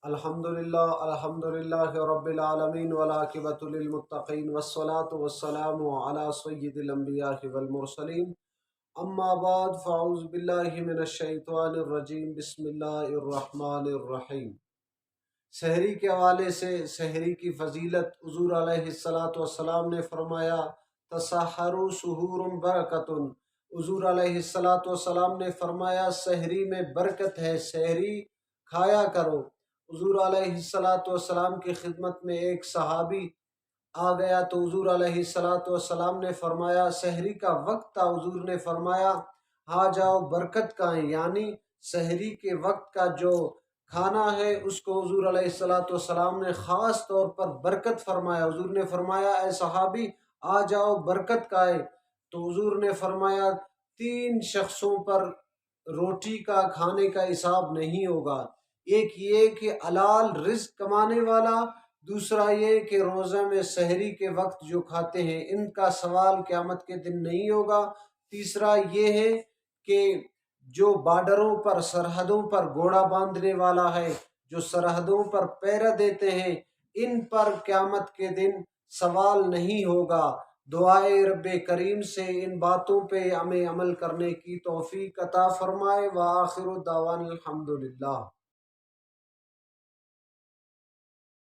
الحمدللہ رب العالمین والعاقبۃ للمتقین والصلاة والسلام علی سید الانبیاء والمرسلین اما بعد فاعوذ باللہ من الشیطان الرجیم بسم اللہ الرحمن الرحیم۔ سحری کے حوالے سے سحری کی فضیلت، حضور علیہ السلام نے فرمایا تسحروا سحور برکت۔ حضور علیہ السلام نے فرمایا سحری میں برکت ہے، سحری کھایا کرو۔ حضور علیہ السلام کی خدمت میں ایک صحابی آ گیا تو حضور علیہ السلام نے فرمایا، سحری کا وقت تھا، حضور نے فرمایا آ جاؤ برکت کا ہے، یعنی سحری کے وقت کا جو کھانا ہے اس کو حضور علیہ السلام نے خاص طور پر برکت فرمایا۔ حضور نے فرمایا اے صحابی آ جاؤ برکت کا ہے، تو حضور نے فرمایا 3 شخصوں پر روٹی کا کھانے کا حساب نہیں ہوگا۔ ایک یہ کہ حلال رزق کمانے والا، دوسرا یہ کہ روزہ میں سحری کے وقت جو کھاتے ہیں ان کا سوال قیامت کے دن نہیں ہوگا۔ تیسرا یہ ہے کہ جو بارڈروں پر، سرحدوں پر گھوڑا باندھنے والا ہے، جو سرحدوں پر پہرہ دیتے ہیں، ان پر قیامت کے دن سوال نہیں ہوگا۔ دعائے رب کریم سے ان باتوں پہ ہمیں عمل کرنے کی توفیق عطا فرمائے۔ وآخر دعوانا الحمدللہ۔